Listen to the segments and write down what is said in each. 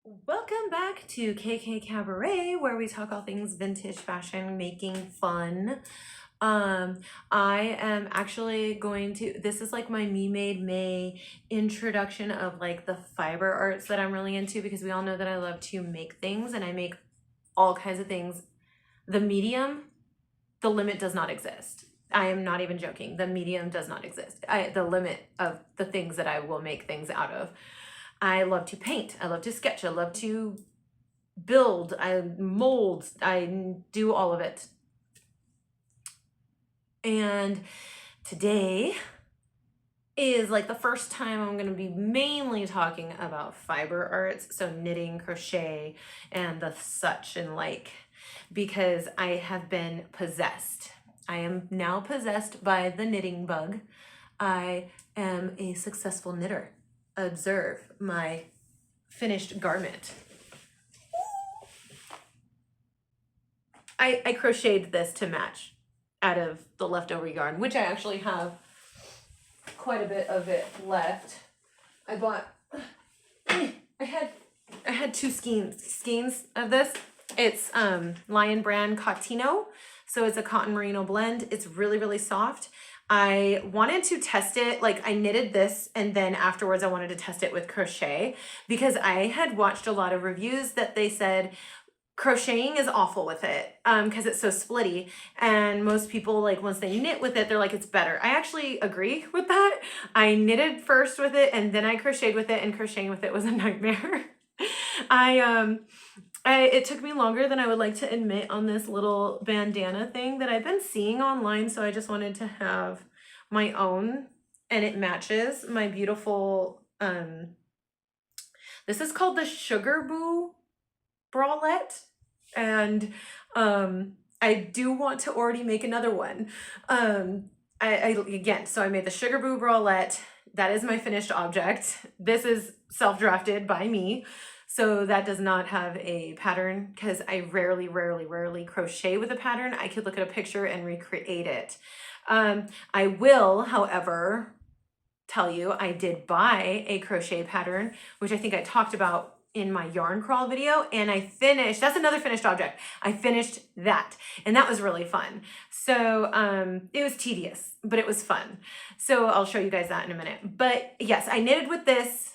Welcome back to KK Cabaret, where we talk all things vintage fashion, making fun. I am actually going to, this is like my Me Made May introduction of like the fiber arts that I'm really into, because we all know that I love to make things and I make all kinds of things. The medium, the limit does not exist. I am not even joking. The medium does not exist. The limit of the things that I will make things out of. I love to paint. I love to sketch. I love to build. I mold. I do all of it. And today is like the first time I'm going to be mainly talking about fiber arts, so knitting, crochet, and the such and like, because I have been possessed. I am now possessed by the knitting bug. I am a successful knitter. Observe my finished garment. I crocheted this to match out of the leftover yarn, which I actually have quite a bit of it left. I bought, I had two skeins of this. It's Lion Brand Cotino, so it's a cotton merino blend. It's really, really soft. I wanted to test it, like I knitted this and then afterwards I wanted to test it with crochet, because I had watched a lot of reviews that they said crocheting is awful with it because it's so splitty, and most people, like, once they knit with it, they're like, it's better. I actually agree with that. I knitted first with it and then I crocheted with it, and crocheting with it was a nightmare. It took me longer than I would like to admit on this little bandana thing that I've been seeing online, so I just wanted to have my own, and it matches my beautiful this is called the Sugar Boo bralette, and I do want to already make another one. Again, so I made the Sugar Boo bralette. That is my finished object. This is self-drafted by me, so that does not have a pattern because I rarely crochet with a pattern. I could look at a picture and recreate it. I will, however, tell you I did buy a crochet pattern, which I think I talked about in my yarn crawl video, and I finished, that's another finished object. I finished that, and that was really fun. So it was tedious, but it was fun. So I'll show you guys that in a minute. But yes, I knitted with this.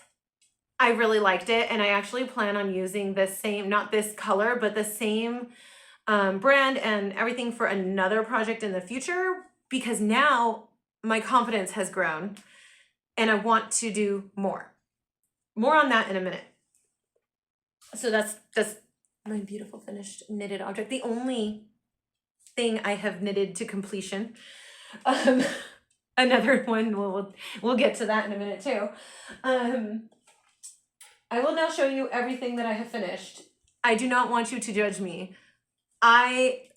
I really liked it, and I actually plan on using the same, not this color, but the same brand and everything for another project in the future, because now my confidence has grown and I want to do more. More on that in a minute. So that's my beautiful finished knitted object. The only thing I have knitted to completion. Another one, we'll get to that in a minute too. I will now show you everything that I have finished. I do not want you to judge me. I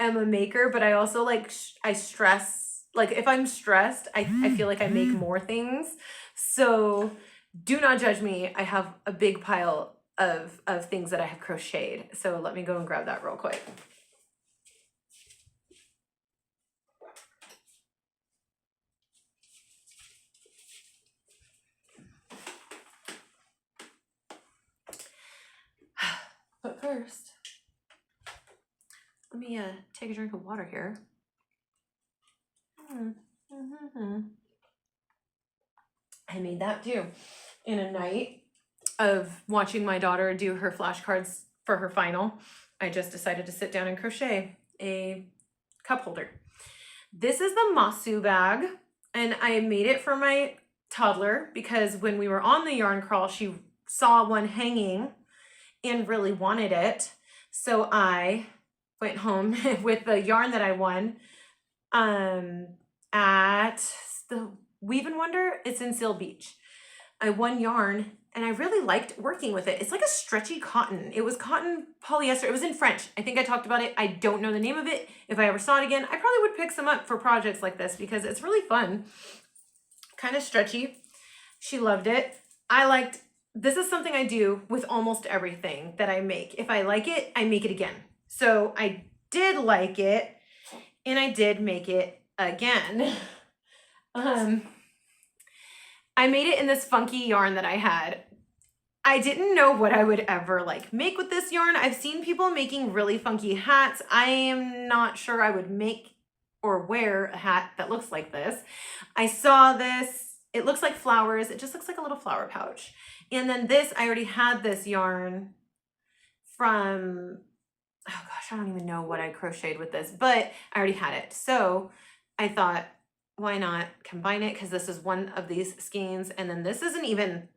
am a maker, but I also I stress, like if I'm stressed, I feel like I make more things. So do not judge me. I have a big pile of things that I have crocheted. So let me go and grab that real quick. But first, let me take a drink of water here. I made that too in a night of watching my daughter do her flashcards for her final. I just decided to sit down and crochet a cup holder. This is the Masu bag, and I made it for my toddler because when we were on the yarn crawl, she saw one hanging and really wanted it. So I went home with the yarn that I won at the Weave and Wonder. It's in Seal Beach. I won yarn and I really liked working with it. It's like a stretchy cotton. It was cotton polyester. It was in French. I think I talked about it. I don't know the name of it. If I ever saw it again, I probably would pick some up for projects like this because it's really fun. Kind of stretchy. She loved it. This is something I do with almost everything that I make. If I like it, I make it again. So I did like it and I did make it again. I made it in this funky yarn that I had. I didn't know what I would ever like make with this yarn. I've seen people making really funky hats. I am not sure I would make or wear a hat that looks like this. I saw this, it looks like flowers. It just looks like a little flower pouch. And then this, I already had this yarn from, oh gosh, I don't even know what I crocheted with this, but I already had it. So I thought, why not combine it? Because this is one of these skeins, and then this isn't even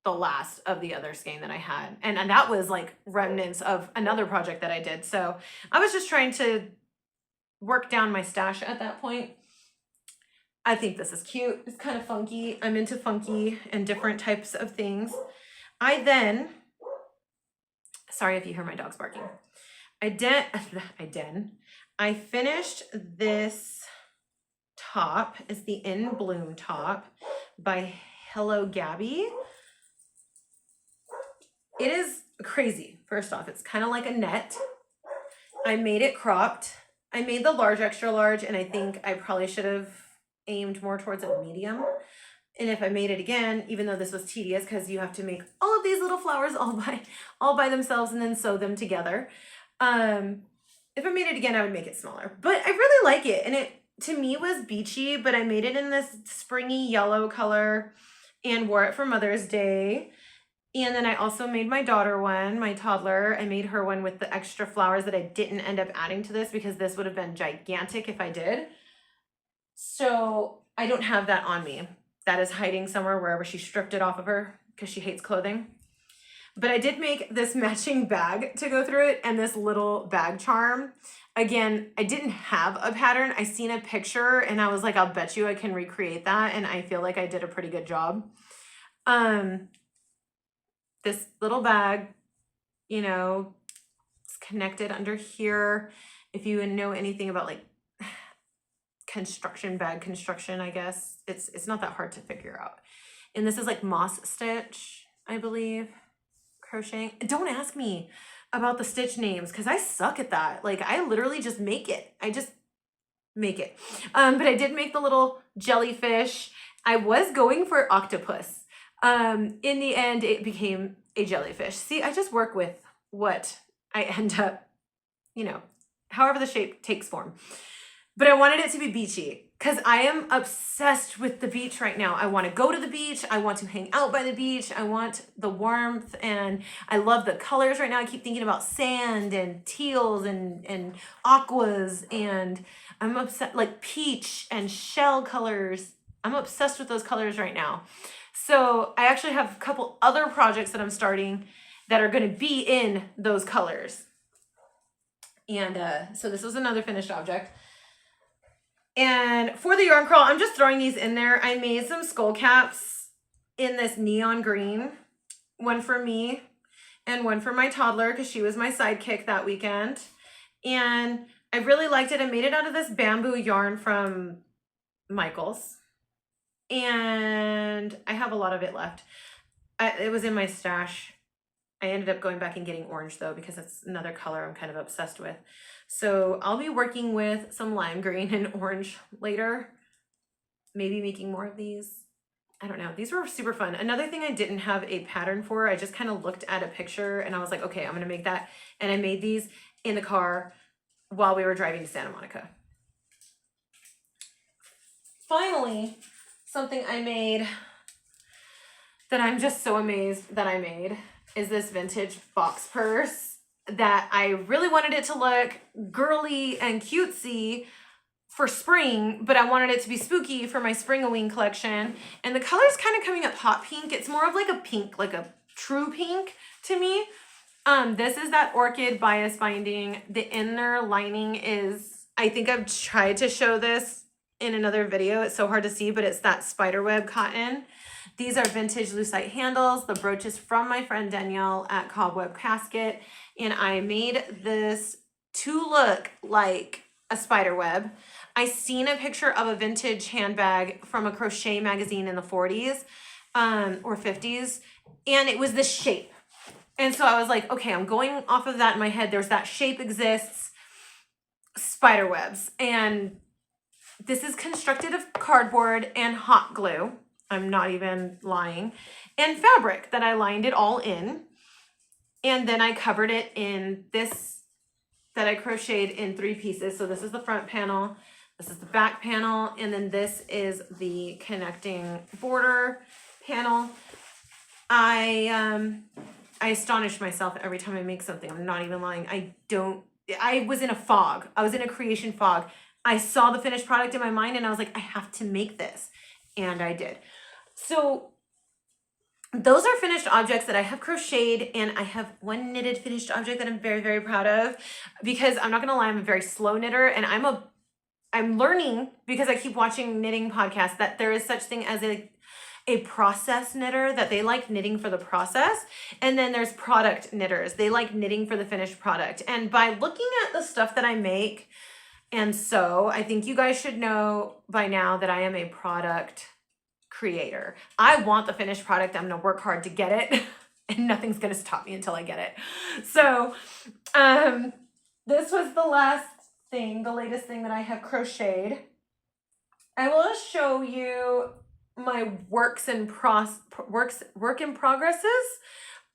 the last of the other skein that I had. And that was like remnants of another project that I did. So I was just trying to work down my stash at that point. I think this is cute. It's kind of funky. I'm into funky and different types of things. I then, sorry if you hear my dogs barking. I finished this top. It's the In Bloom top by Hello Gabby. It is crazy. First off, it's kind of like a net. I made it cropped. I made the large extra large, and I think I probably should have aimed more towards a medium. And if I made it again, even though this was tedious because you have to make all of these little flowers all by themselves and then sew them together. If I made it again, I would make it smaller. But I really like it, and it to me was beachy, but I made it in this springy yellow color and wore it for Mother's Day. And then I also made my daughter one, my toddler. I made her one with the extra flowers that I didn't end up adding to this because this would have been gigantic if I did. So I don't have that on me. That is hiding somewhere wherever she stripped it off of her because she hates clothing. But I did make this matching bag to go through it and this little bag charm. Again, I didn't have a pattern. I seen a picture and I was like, I'll bet you I can recreate that. And I feel like I did a pretty good job. This little bag, you know, it's connected under here. If you know anything about like construction, bag construction, I guess, it's not that hard to figure out. And this is like moss stitch, I believe, crocheting. Don't ask me about the stitch names because I suck at that. Like I literally just make it. I just make it. But I did make the little jellyfish. I was going for octopus. In the end, it became a jellyfish. See, I just work with what I end up, you know, however the shape takes form. But I wanted it to be beachy because I am obsessed with the beach right now. I want to go to the beach. I want to hang out by the beach. I want the warmth, and I love the colors right now. I keep thinking about sand and teals and aquas, and I'm obsessed, like peach and shell colors. I'm obsessed with those colors right now. So I actually have a couple other projects that I'm starting that are going to be in those colors. And so this was another finished object. And for the yarn crawl, I'm just throwing these in there. I made some skull caps in this neon green, one for me and one for my toddler because she was my sidekick that weekend. And I really liked it. I made it out of this bamboo yarn from Michael's. And I have a lot of it left. It was in my stash. I ended up going back and getting orange though, because that's another color I'm kind of obsessed with. So I'll be working with some lime green and orange later. Maybe making more of these. I don't know. These were super fun. Another thing I didn't have a pattern for, I just kind of looked at a picture and I was like, okay, I'm going to make that. And I made these in the car while we were driving to Santa Monica. Finally, something I made that I'm just so amazed that I made is this vintage box purse that I really wanted it to look girly and cutesy for spring, but I wanted it to be spooky for my Spring-a-Wing collection. And the color's kind of coming up hot pink. It's more of like a pink, like a true pink to me. This is that orchid bias binding. The inner lining is, I think I've tried to show this in another video. It's so hard to see, but it's that spiderweb cotton. These are vintage lucite handles. The brooch is from my friend Danielle at Cobweb Casket. And I made this to look like a spider web. I seen a picture of a vintage handbag from a crochet magazine in the 40s or 50s. And it was this shape. And so I was like, okay, I'm going off of that in my head. There's that shape exists, spider webs. And this is constructed of cardboard and hot glue. I'm not even lying. and fabric that I lined it all in. And then I covered it in this that I crocheted in 3 pieces. So this is the front panel, this is the back panel, and then this is the connecting border panel. I astonish myself every time I make something. I'm not even lying. I was in a fog. I was in a creation fog. I saw the finished product in my mind and I was like, I have to make this. And I did. So those are finished objects that I have crocheted, and I have one knitted finished object that I'm very, very proud of, because I'm not gonna lie, I'm a very slow knitter, and I'm learning, because I keep watching knitting podcasts, that there is such thing as a process knitter, that they like knitting for the process, and then there's product knitters. They like knitting for the finished product. And by looking at the stuff that I make, and so I think you guys should know by now that I am a product creator. I want the finished product. I'm gonna work hard to get it, and nothing's gonna stop me until I get it. So this was the latest thing that I have crocheted. I will show you my work in progresses.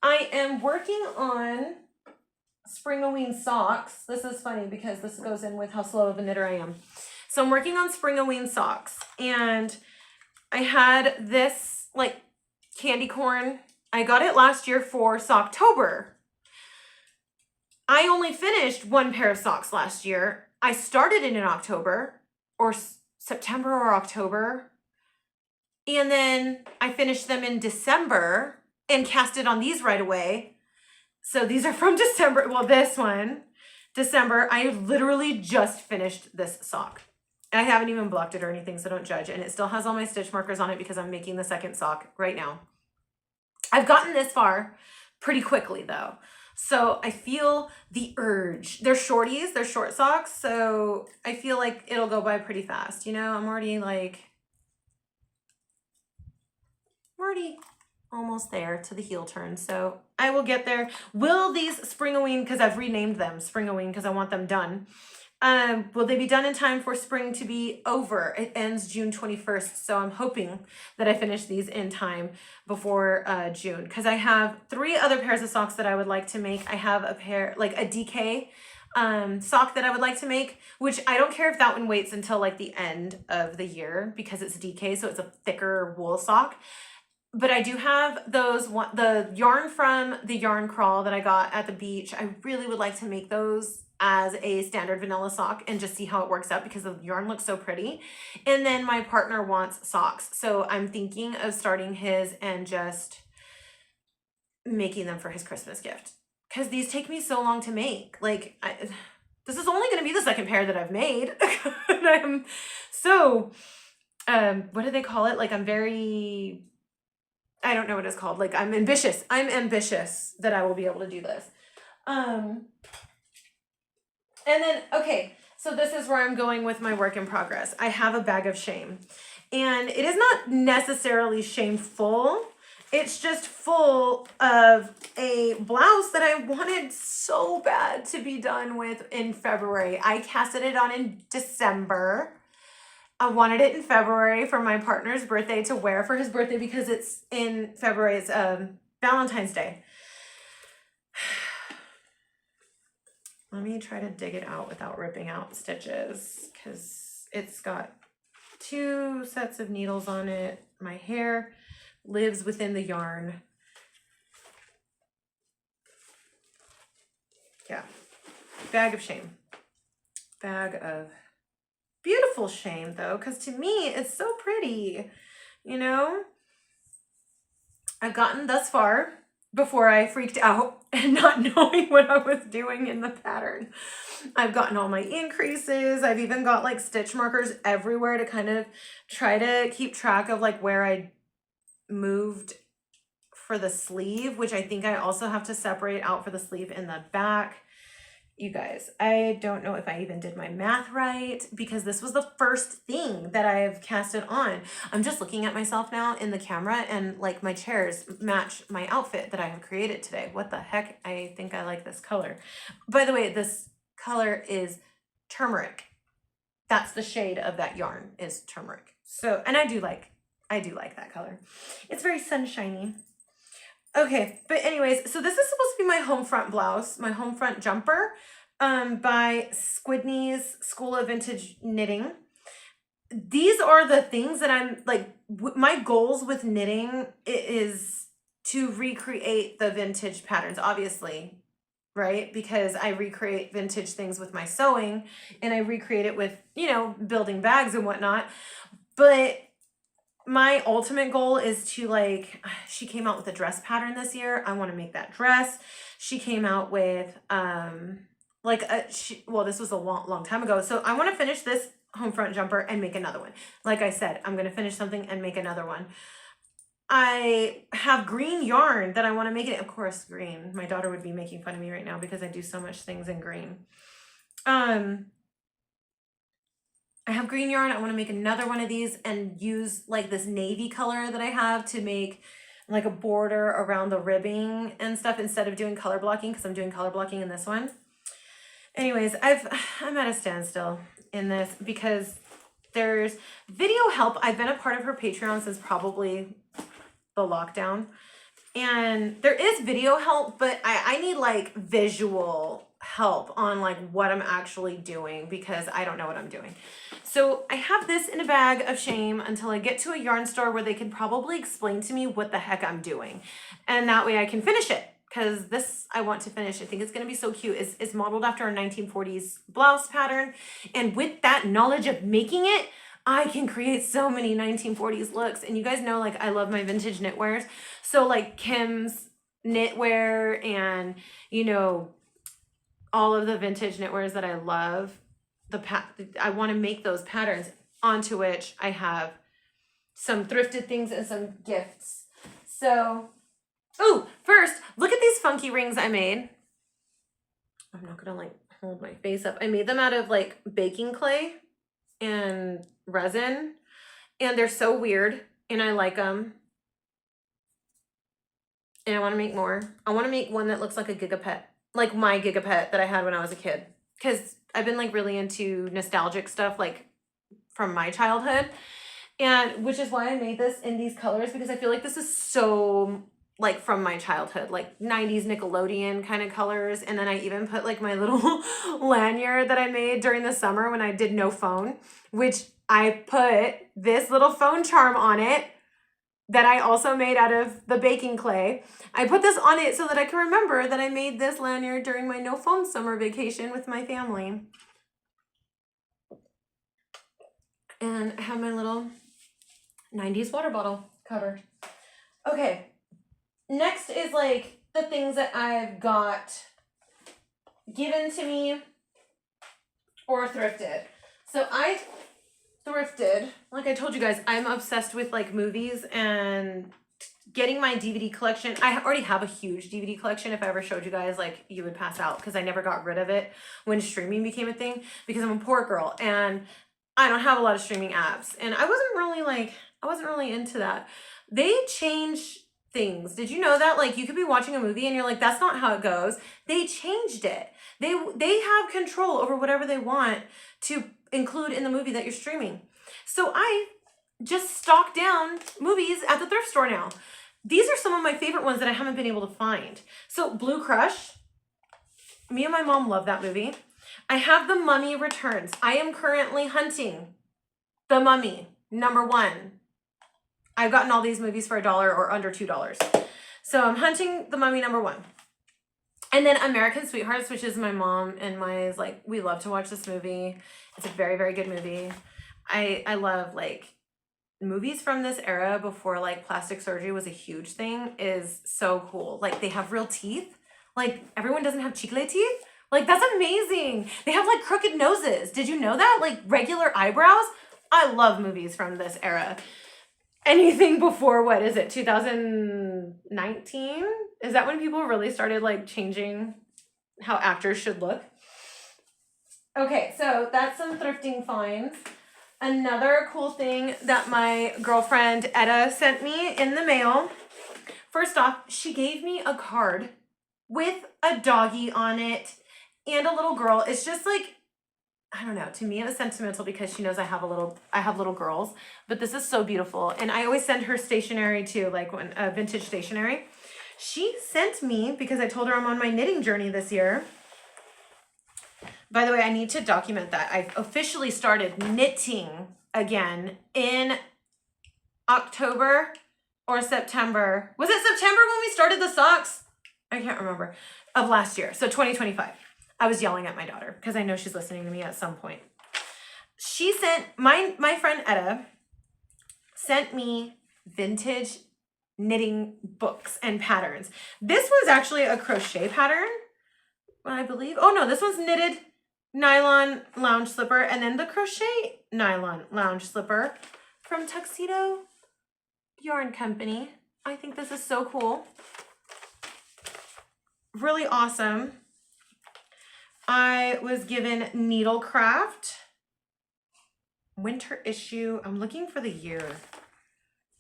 I am working on Spring-a-ween socks. This is funny because this goes in with how slow of a knitter I am. So I'm working on Spring-a-ween socks, and I had this like candy corn. I got it last year for Socktober. I only finished 1 pair of socks last year. I started it in October or September or October. And then I finished them in December and cast it on these right away. So these are from December. Well, this one, December. I literally just finished this sock. I haven't even blocked it or anything, so don't judge. And it still has all my stitch markers on it because I'm making the second sock right now. I've gotten this far pretty quickly though. So I feel the urge. They're shorties, they're short socks. So I feel like it'll go by pretty fast. You know, I'm already almost there to the heel turn. So I will get there. Will these Spring-a-ween, because I've renamed them Spring-a-ween because I want them done. Will they be done in time for spring to be over? It ends June 21st. So I'm hoping that I finish these in time before June, because I have 3 other pairs of socks that I would like to make. I have a pair, like a DK sock that I would like to make, which I don't care if that one waits until like the end of the year because it's DK. So it's a thicker wool sock. But I do have the yarn from the yarn crawl that I got at the beach. I really would like to make those as a standard vanilla sock and just see how it works out because the yarn looks so pretty. And then my partner wants socks. So I'm thinking of starting his and just making them for his Christmas gift. Because these take me so long to make. Like, this is only going to be the 2nd pair that I've made. And I'm so, what do they call it? Like, I don't know what it's called. Like, I'm ambitious. I'm ambitious that I will be able to do this. And then, okay, so this is where I'm going with my work in progress. I have a bag of shame. And it is not necessarily shameful. It's just full of a blouse that I wanted so bad to be done with in February. I casted it on in December. I wanted it in February for my partner's birthday to wear for his birthday because it's in February. It's Valentine's Day. Let me try to dig it out without ripping out stitches because it's got 2 sets of needles on it. My hair lives within the yarn. Yeah, bag of shame. Bag of beautiful shame though, because to me it's so pretty, you know. I've gotten thus far before I freaked out and not knowing what I was doing in the pattern. I've gotten all my increases. I've even got like stitch markers everywhere to kind of try to keep track of like where I moved for the sleeve, which I think I also have to separate out for the sleeve in the back. You guys, I don't know if I even did my math right because this was the first thing that I've casted on. I'm just looking at myself now in the camera and like my chairs match my outfit that I have created today. What the heck? I think I like this color. By the way, this color is turmeric. That's the shade of that yarn is turmeric. So, and I do like that color. It's very sunshiny. Okay, but anyways, so this is supposed to be my home front blouse, my home front jumper, by Squidney's School of Vintage Knitting. These are the things that I'm like, my goals with knitting is to recreate the vintage patterns, obviously, right? Because I recreate vintage things with my sewing and I recreate it with, building bags and whatnot. But my ultimate goal is to like, she came out with a dress pattern this year. I want to make that dress. She came out with this was a long time ago. So I want to finish this home front jumper and make another one. Like I said, I'm going to finish something and make another one. I have green yarn that I want to make it. Of course, green. My daughter would be making fun of me right now because I do so much things in green. I have green yarn. I want to make another one of these and use like this navy color that I have to make like a border around the ribbing and stuff instead of doing color blocking, because I'm doing color blocking in this one. Anyways, I'm at a standstill in this because there's video help. I've been a part of her Patreon since probably the lockdown. And there is video help, but I need like visual help on like what I'm actually doing because I don't know what I'm doing. So I have this in a bag of shame until I get to a yarn store where they can probably explain to me what the heck I'm doing. And that way I can finish it, because this I want to finish. I think it's going to be so cute. It's modeled after a 1940s blouse pattern. And with that knowledge of making it, I can create so many 1940s looks. And you guys know, like, I love my vintage knitwears. So like Kim's knitwear and, all of the vintage knitwears that I love, I want to make those patterns, onto which I have some thrifted things and some gifts. So, first, look at these funky rings I made. I'm not going to like hold my face up. I made them out of like baking clay and resin, and they're so weird and I like them. And I want to make more. I want to make one that looks like a gigapet, like my gigapet that I had when I was a kid. Because I've been like really into nostalgic stuff like from my childhood. And which is why I made this in these colors, because I feel like this is so like from my childhood, like 90s Nickelodeon kind of colors. And then I even put like my little lanyard that I made during the summer when I did no phone, which I put this little phone charm on it that I also made out of the baking clay. I put this on it so that I can remember that I made this lanyard during my no phone summer vacation with my family. And I have my little 90s water bottle cover. Okay, next is like the things that I've got given to me or thrifted. So I thrifted, like I told you guys, I'm obsessed with like movies and getting my DVD collection. I already have a huge DVD collection. If I ever showed you guys, like, you would pass out because I never got rid of it when streaming became a thing, because I'm a poor girl and I don't have a lot of streaming apps. And I wasn't really into that. They change things. Did you know that? Like, you could be watching a movie and you're like, that's not how it goes. They changed it. They have control over whatever they want to include in the movie that you're streaming. So I just stock down movies at the thrift store now. These are some of my favorite ones that I haven't been able to find. So Blue Crush, me and my mom love that movie. I have The Mummy Returns. I am currently hunting The Mummy, #1. I've gotten all these movies for $1 or under $2. So I'm hunting The Mummy #1. And then American Sweethearts, which is my mom and my, like, we love to watch this movie. It's a very, very good movie. I love, like, movies from this era before, like, plastic surgery was a huge thing is so cool. Like, they have real teeth. Like, everyone doesn't have chicle teeth. Like, that's amazing. They have, like, crooked noses. Did you know that? Like, regular eyebrows. I love movies from this era. Anything before, what is it, 2019? Is that when people really started like changing how actors should look? Okay, so that's some thrifting finds. Another cool thing that my girlfriend Etta sent me in the mail. First off, she gave me a card with a doggy on it and a little girl. It's just like, I don't know, to me it was sentimental because she knows I have little girls, but this is so beautiful. And I always send her stationery too, like when vintage stationery. She sent me, because I told her I'm on my knitting journey this year. By the way, I need to document that. I've officially started knitting again in October or September. Was it September when we started the socks? I can't remember. Of last year. So 2025. I was yelling at my daughter because I know she's listening to me at some point. She sent, my friend Etta sent me vintage knitting books and patterns. This one's actually a crochet pattern, I believe. Oh no, this one's knitted nylon lounge slipper, and then the crochet nylon lounge slipper from Tuxedo Yarn Company. I think this is so cool. Really awesome. I was given Needlecraft winter issue. I'm looking for the year,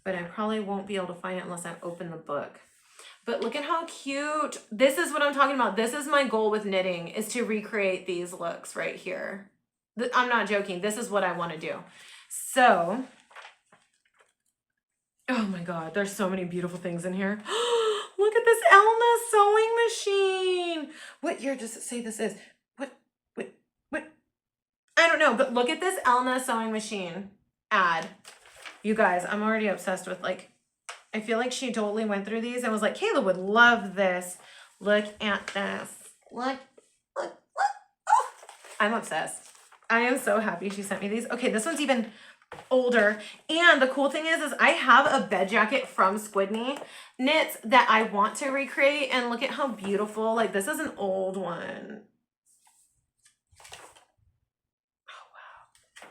but I probably won't be able to find it unless I open the book. But look at how cute. This is what I'm talking about. This is my goal with knitting, is to recreate these looks right here. I'm not joking. This is what I want to do. So, oh my God, there's so many beautiful things in here. Look at this Elna sewing machine. What year does it say this is? What? I don't know, but look at this Elna sewing machine ad. You guys, I'm already obsessed with, like, I feel like she totally went through these and was like, Kayla would love this. Look at this. Look. Oh, I'm obsessed. I am so happy she sent me these. Okay, this one's even older. And the cool thing is I have a bed jacket from Squidney Knits that I want to recreate. And look at how beautiful. Like, this is an old one. Oh, wow.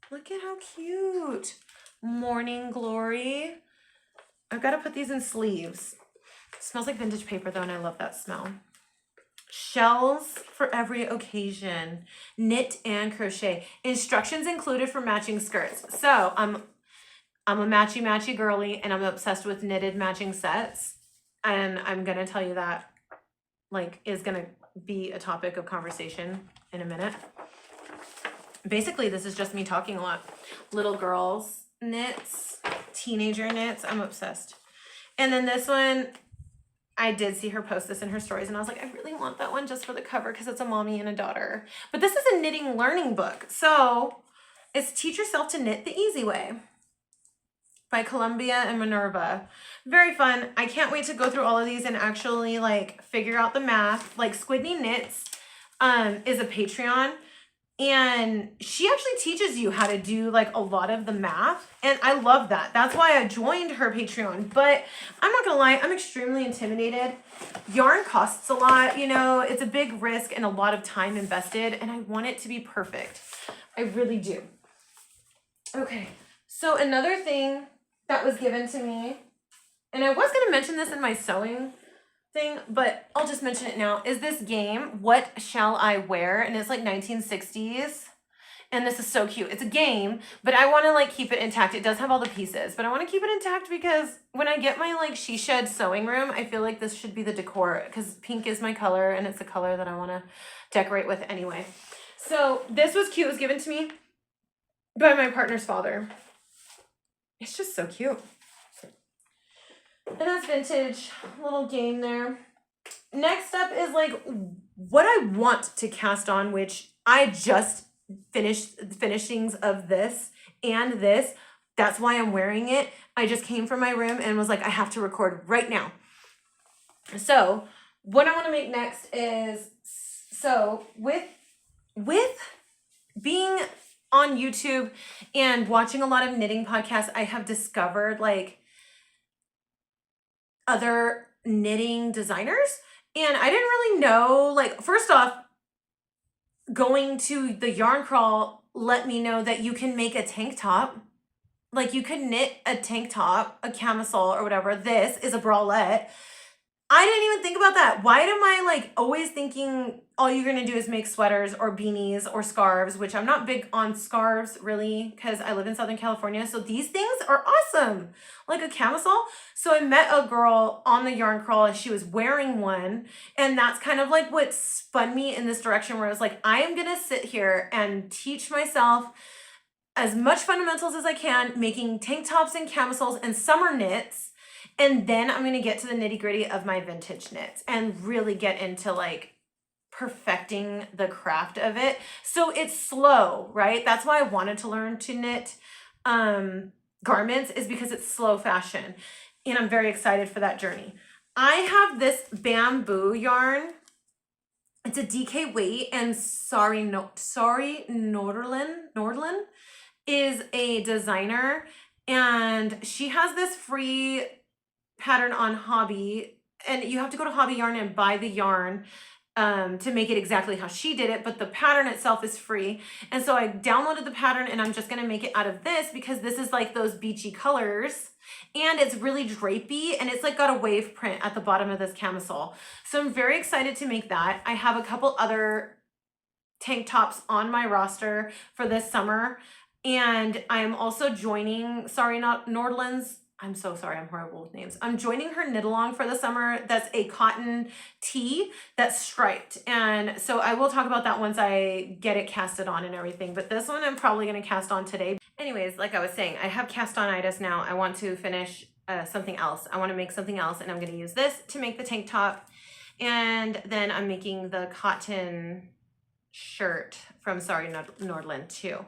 Look at how cute. Morning Glory. I've got to put these in sleeves. It smells like vintage paper though, and I love that smell. Shells for every occasion. Knit and crochet. Instructions included for matching skirts. So I'm a matchy girly, and I'm obsessed with knitted matching sets. And I'm going to tell you that, like, is going to be a topic of conversation in a minute. Basically, this is just me talking a lot. Little girls knits, teenager knits. I'm obsessed. And then this one, I did see her post this in her stories, and I was like, I really want that one just for the cover because it's a mommy and a daughter. But this is a knitting learning book. So it's Teach Yourself to Knit the Easy Way by Columbia and Minerva. Very fun. I can't wait to go through all of these and actually, like, figure out the math. Like, Squidney Knits is a Patreon, and she actually teaches you how to do, like, a lot of the math. And I love that. That's why I joined her Patreon. But I'm not gonna lie, I'm extremely intimidated. Yarn costs a lot, you know, it's a big risk and a lot of time invested, and I want it to be perfect. I really do. Okay, so another thing that was given to me, and I was gonna mention this in my sewing thing, but I'll just mention it now, is this game, What Shall I Wear? And it's like 1960s. And this is so cute. It's a game, but I want to, like, keep it intact. It does have all the pieces, but I want to keep it intact because when I get my, like, she shed sewing room, I feel like this should be the decor because pink is my color and it's the color that I want to decorate with anyway. So this was cute. It was given to me by my partner's father. It's just so cute. And that's vintage. Little game there. Next up is, like, what I want to cast on, which I just finished finishings of this and this. That's why I'm wearing it. I just came from my room and was like, I have to record right now. So what I want to make next is, so with being on YouTube and watching a lot of knitting podcasts, I have discovered, like, other knitting designers. And I didn't really know, like, first off, going to the yarn crawl let me know that you can make a tank top. Like, you could knit a tank top, a camisole or whatever. This is a bralette. I didn't even think about that. Why am I, like, always thinking all you're going to do is make sweaters or beanies or scarves, which I'm not big on scarves really because I live in Southern California. So these things are awesome, like a camisole. So I met a girl on the yarn crawl and she was wearing one. And that's kind of like what spun me in this direction where I was like, I am going to sit here and teach myself as much fundamentals as I can, making tank tops and camisoles and summer knits. And then I'm gonna get to the nitty gritty of my vintage knits and really get into like perfecting the craft of it. So it's slow, right? That's why I wanted to learn to knit garments, is because it's slow fashion. And I'm very excited for that journey. I have this bamboo yarn. It's a DK weight, and Sorry Nordlin is a designer, and she has this free pattern on Hobby, and you have to go to Hobby Yarn and buy the yarn to make it exactly how she did it, but the pattern itself is free. And so I downloaded the pattern, and I'm just gonna make it out of this because this is like those beachy colors, and it's really drapey, and it's like got a wave print at the bottom of this camisole. So I'm very excited to make that. I have a couple other tank tops on my roster for this summer, and I am also joining Nordland's. I'm so sorry, I'm horrible with names. I'm joining her knit along for the summer. That's a cotton tee that's striped. And so I will talk about that once I get it casted on and everything. But this one I'm probably gonna cast on today. Anyways, like I was saying, I have cast on itis now. I want to finish something else. I wanna make something else, and I'm gonna use this to make the tank top. And then I'm making the cotton shirt from Sorry Nordland too.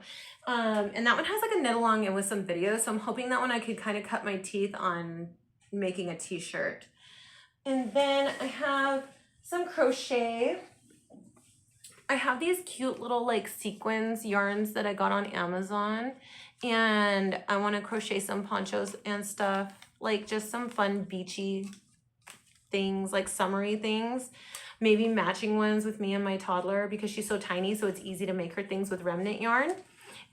And that one has like a knit along and with some videos, so I'm hoping that one I could kind of cut my teeth on making a t-shirt. And then I have some crochet. I have these cute little like sequins yarns that I got on Amazon, and I want to crochet some ponchos and stuff, like just some fun beachy things, like summery things. Maybe matching ones with me and my toddler because she's so tiny, so it's easy to make her things with remnant yarn.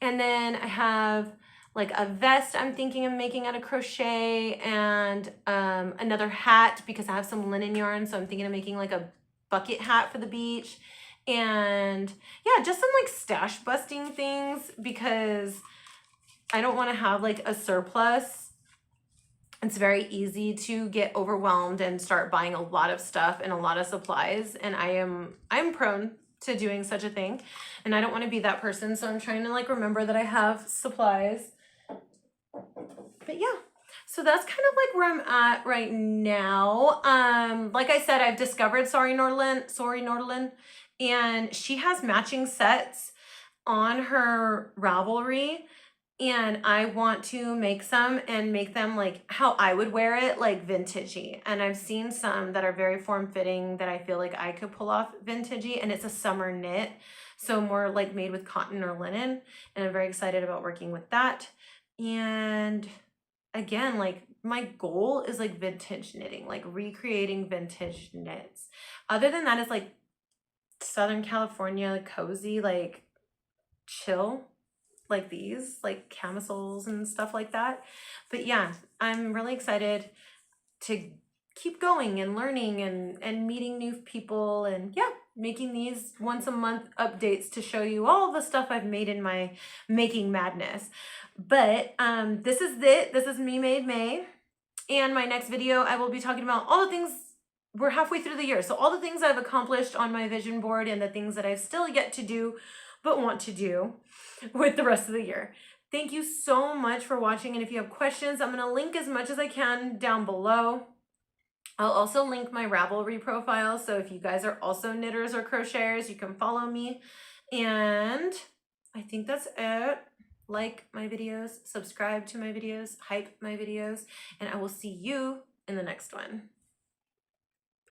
And then I have like a vest I'm thinking of making out of crochet, and another hat because I have some linen yarn, so I'm thinking of making like a bucket hat for the beach. And yeah, just some like stash busting things because I don't want to have like a surplus. It's very easy to get overwhelmed and start buying a lot of stuff and a lot of supplies, and I'm prone to doing such a thing, and I don't want to be that person, so I'm trying to like remember that I have supplies. But yeah, so that's kind of like where I'm at right now. Like I said, I've discovered Sorry Nordlin, and she has matching sets on her Ravelry, and I want to make some and make them like how I would wear it, like vintagey. And I've seen some that are very form-fitting that I feel like I could pull off vintagey, and it's a summer knit, so more like made with cotton or linen, and I'm very excited about working with that. And again, like my goal is like vintage knitting, like recreating vintage knits. Other than that, it's like Southern California cozy, like chill, like these, like camisoles and stuff like that. But yeah, I'm really excited to keep going and learning and meeting new people, and yeah, making these once a month updates to show you all the stuff I've made in my making madness. But this is it. This is Me Made May. And my next video, I will be talking about all the things. We're halfway through the year, so all the things I've accomplished on my vision board and the things that I've still yet to do but want to do with the rest of the year. Thank you so much for watching, and if you have questions, I'm going to link as much as I can down below. I'll also link my Ravelry profile, so if you guys are also knitters or crocheters, you can follow me. And I think that's it. Like my videos, subscribe to my videos, hype my videos, and I will see you in the next one.